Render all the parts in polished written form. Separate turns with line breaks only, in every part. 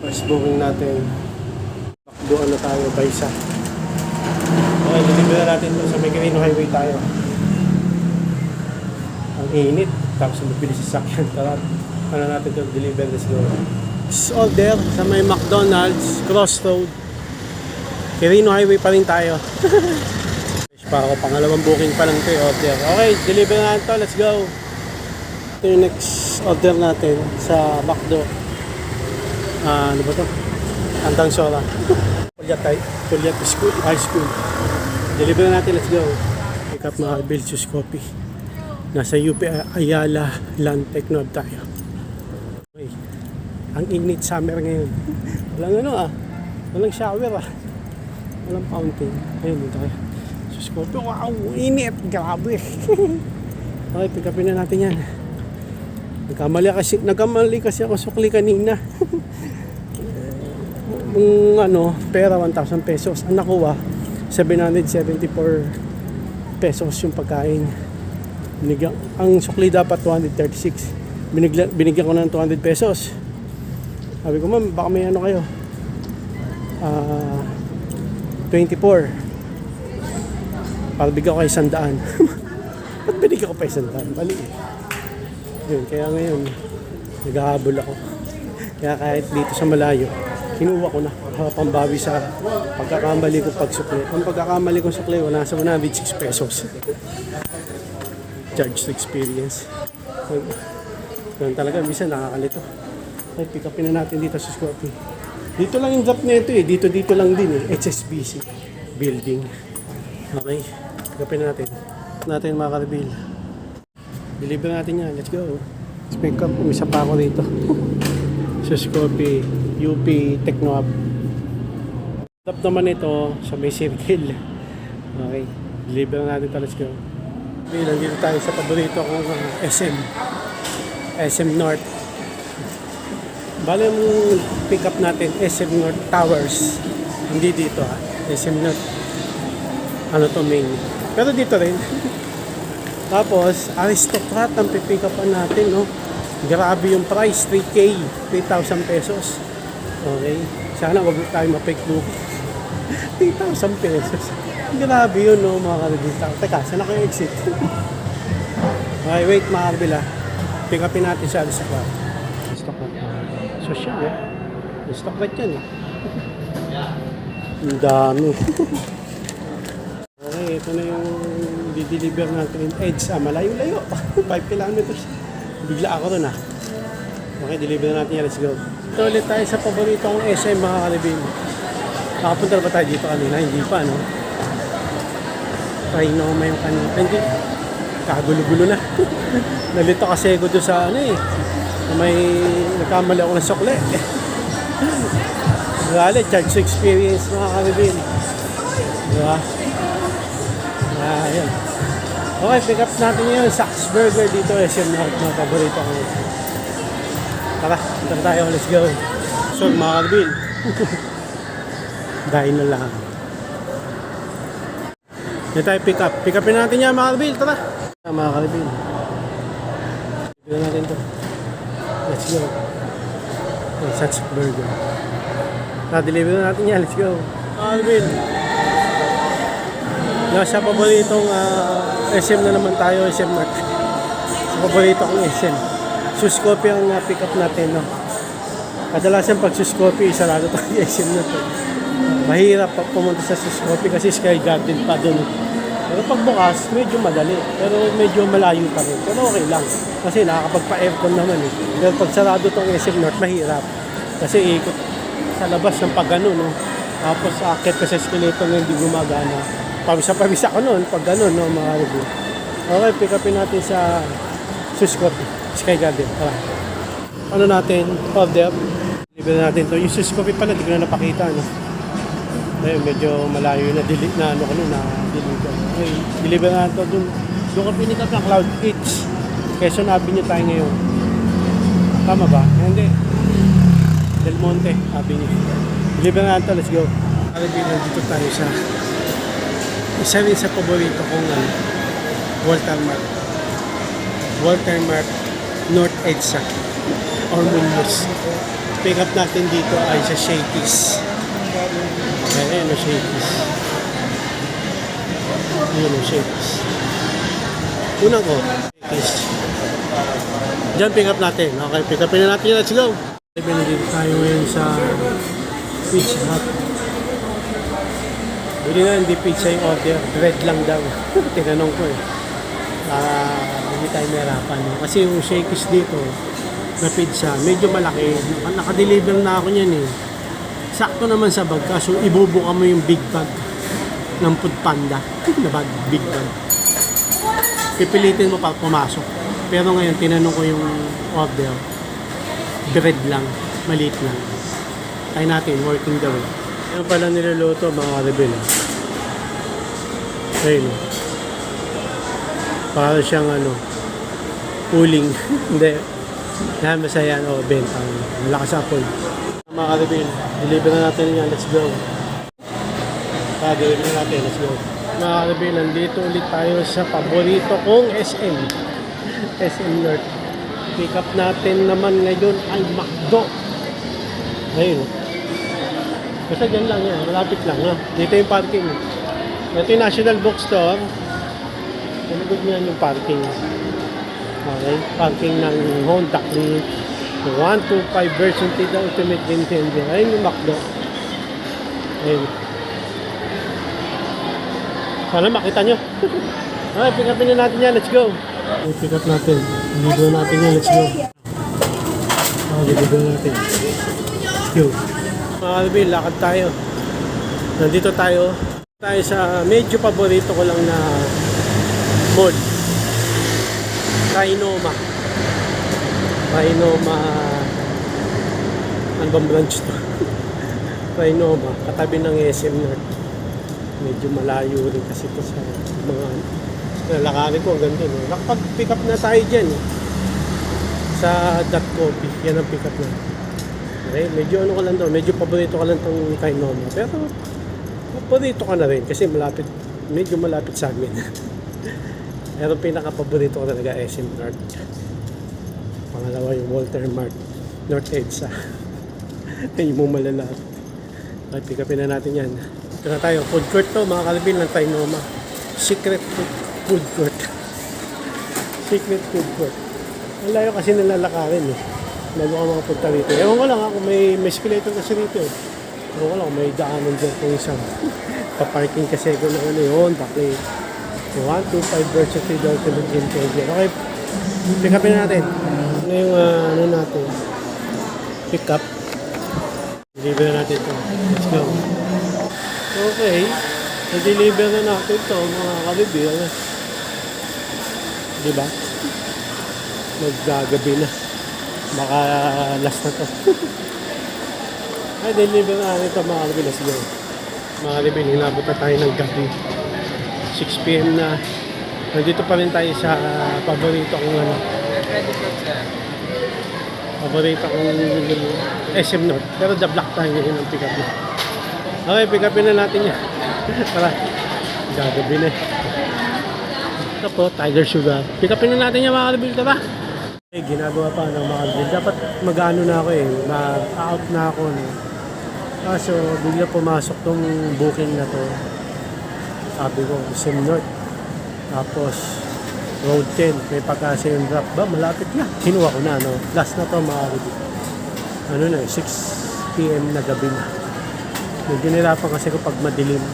First booking natin. Doon na tayo, Baysa. Okay, deliver na natin doon sa May Quirino Highway tayo. Ang init. Tapos mabilis sa sakyan. Tara, ano natin doon, deliver, let's go. Order sa may McDonald's, Crossroad. Quirino Highway pa rin tayo. Pa ako, pangalawang booking pa lang ito order. Okay, deliver na natin to, let's go. Ito yung next order natin sa McDo. Ano ba ito? Andang Sora. Pulyat School, High School. Deliver na natin, let's go. Pick up mga Belgius Coffee. Nasa UP Ayala Land Technob tayo. Okay. Ang init summer ngayon. Walang walang shower Walang fountain. Ayun, dito tayo. Sus Coffee, wow, init. Grabe. Okay, pick upin na natin yan. Nagkamali kasi ako sukli kanina. Pera 1,000 pesos. Ang nakuha 774 pesos yung pagkain. Ang sukli dapat 236. Binigyan ko ng 200 pesos. Sabi ko, ma'am, baka may kayo. 24. Para bigyan ko kayo 100. Ba't binigyan ko pa 100? Bali. Yun, kaya ngayon naghahabol ako. Kaya kahit dito sa malayo, kinuha ko na pambawi sa pagkakamali ko pagsukli. Ang pagkakamali kong sukli, wala sa 106 pesos. Charge to experience. Ganun talaga, minsan nakakalito. Ay, pick upin na natin dito sa Scorpio. Dito lang yung drop na ito Dito lang din HSBC building. Okay, pick upin na natin mga karabil. Deliver natin yan. Let's go. Let's pick up. Isa pa ako dito. Sa Scorpio, UP Technoab. Stop naman ito sa may circle. Okay. Deliver natin ito. Let's go. Okay, nandito tayo sa paborito kong SM North. Bale yung pick up natin SM North Towers. Hindi dito SM North. Main. Pero dito rin. Tapos, Aristocrat ang pipick upan natin, no? Grabe yung price, 3,000 pesos. Okay? Sana wag tayo ma-fake book. 3,000 pesos. Grabe yun, no, mga kalibita. Teka, saan ako yung exit? Okay, wait, mga kabila. Pick upin natin sa Aristocrat. Aristocrat. Social, Aristocrat yan, Ang dami. Okay, ito na yung dideliver natin EDSA, malayo-layo. 5 kilometers. Bigla ako ron Okay, deliver na natin yan. Let's go. Ito ulit tayo sa paborito kong SM, mga kalibin. Nakapunta ba tayo dito kanina? Hindi pa, no? Trinoma yung kanina. Hindi. Kagulo-gulo na. Nalito kasi ako doon sa may nagkamali ako ng sukle. Grabe, charge to experience, mga kalibin. Diba? Ayan. Okay, pick up natin yun. Saks Burger dito. SM North, mga paborito ko. Tara, punta tayo. Let's go. So, mga kalibin. Dahil na lang. Dito tayo pick up. Pick upin natin yan, mga kalibin. Tara. Mga kalibin. Dito natin to. Let's go. Saks Burger. Tara, deliver natin yan. Let's go. Mga kalibin. Nasa paboritong SM na naman tayo, SM North. Sa paborito kong SM. Suscope ang pick up natin, no? Kadalasan pag Suscope, sarado tayo SM North. Mahirap pumunta sa Suscope kasi Sky Garden pa doon. Pero pag bukas, medyo madali. Pero medyo malayo pa rin. Pero okay lang. Kasi nakakapagpa-aircon naman Pero pag sarado tong SM North, mahirap. Kasi ikot sa labas ng pag-ano, no? Tapos akit ka sa escalator na hindi gumagana. Pabisa ko noon, pag gano'n, no, mga review. Okay, pick upin natin sa Suscope, Sky Garden. Tara. Ano natin, order. Deliver natin to. Yung Suscope pala, di ko na napakita, no? Ayun, medyo malayo na delete na, deliver. Okay, deliver natin to dun. Doon ka pinick up ng Cloud H. Quezon Avenue tayo ngayon. Tama ba? Hindi. Del Monte Avenue. Deliver natin to, let's go. Dito tayo sa isa rin sa paborito kong Walter Mart North EDSA or Munoz. pick up natin dito ay sa Shakey's. Ayan o Shakey's. Ayan o Shakey's. Unang ko, Shakey's. Diyan pick up natin. Okay, pick upin na natin. Let's go! Binigyan tayo ngayon sa Pizza Hut. Hindi na, hindi pizza yung order. Bread lang daw. Tinanong ko eh. Hindi tayo mahirapan. No? Kasi yung Shakey's dito na pizza, medyo malaki. Nakadeliver na ako niyan eh. Sakto naman sa bag. Kaso ibubuka mo yung big bag ng Food Panda. Na bag, big bag. Pipilitin mo pa pumasok. Pero ngayon, tinanong ko yung order. Bread lang. Maliit lang. Try natin, working the way. Ano pala niluluto mga rebel? Ayun. Para siyang uling. Hindi. Yan, masaya. Benta. Malakas apple. Mga rebel, deliver na natin yan. Let's go. Deliver na natin. Let's go. Mga rebel, nandito ulit tayo sa paborito kong SM. SM North. Pick up natin naman ngayon ay McDo. Ayun. Basta dyan lang yan, malapit lang ha. Dito yung parking. Ito yung National Bookstore. Naligod niyan yung parking. Okay, parking ng Honda Click. 125 version T the Ultimate Game Changer. Ayun yung McDo. Ayun. Sana makita nyo. Okay, pick upin na natin yan. Let's go. Pick up natin. Deliver natin yan. Let's go. Deliver natin. Let's go. Mga kalabin, lakad tayo. Nandito tayo sa medyo paborito ko lang na mall. Trinoma. Ano bang branch to? Trinoma. Katabi ng SM North. Medyo malayo rin kasi ito sa mga nalakarin ko hanggang doon. Nakapag-pick up na tayo dyan. Sa Dot Coffee. Yan ang pick up na. Okay, medyo ko lang daw, medyo paborito ka lang itong Trinoma. Pero, paborito ka na rin kasi medyo malapit sa amin. Pero pinaka-paborito ko talaga SM North. Pangalawa yung Walter Mart, North EDSA. Yung mo malalahat. Okay, pick upin na natin yan. Ito na tayo, food court to, mga kalabin ng Trinoma. Secret food court. Secret food court. Ang layo kasi nalalakarin eh. Bago ka makapunta rito. Ewan ko lang kung may escalator kasi rito. Ewan ko lang kung may daanan dyan kung isang paparking kasi kung yun, bakit 125 versus 3 ultimate game changer. Okay, pick upin natin. Ano yung natin? Pick up. Deliver na natin ito. Let's go. Okay. Na-deliver na natin ito mga kalibir. Diba? Maggagabi na. Baka last na to. Ay, deliver na natin ito mga kalibir. Let's go. Mga kalibir, hinabot na tayo ng gabi. 6 PM na. Nandito pa rin tayo sa paborito kong paborito kong SM North. Pero the block tayo ngayon ang pick up na. Okay, pick upin na natin yan. Tara. Gagabi na. Ito po, Tiger Sugar. Pick upin na natin yan mga kalibir. Tara. Okay, ginagawa pa ng mga kalibir. Dapat mag-ano na ako eh. Mag-out na ako. No? Kaso, bigla pumasok tong booking na to. Sabi ko, SM North. Tapos, Road 10. May pagkasa yung drop. Ba, malapit na. Kinuha ko na, no? Last na to, mga kalibir. Ano na, 6 PM na gabi na. Medyo nirapan kasi ko pag madilim.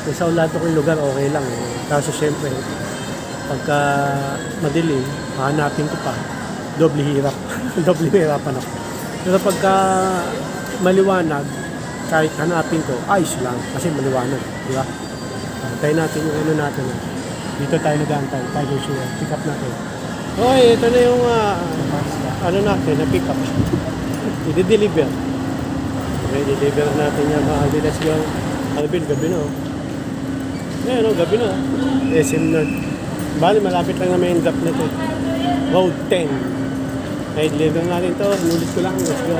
Kung sa ulado kong lugar, okay lang. Eh. Kaso, syempre, pagka madilim, hahanapin ko pa. Doble hirap. Doble hirapan ako. Pero pagka maliwanag, kahit hanapin ko, ayos lang. Kasi maliwanag. Di ba? Tayo natin yung ano natin. Dito tayo nag-aantay. Tiger Sugar. Pick up natin. Okay, ito na yung ano natin, na pick up. I-deliver. Okay, deliver natin yan. Let's go. Alvin, gabi na. Ayan o, gabi na. SM North. Bali, malapit lang na may end up na ito. Road 10. Okay, deliver natin ito. Nulit ko lang. Let's go.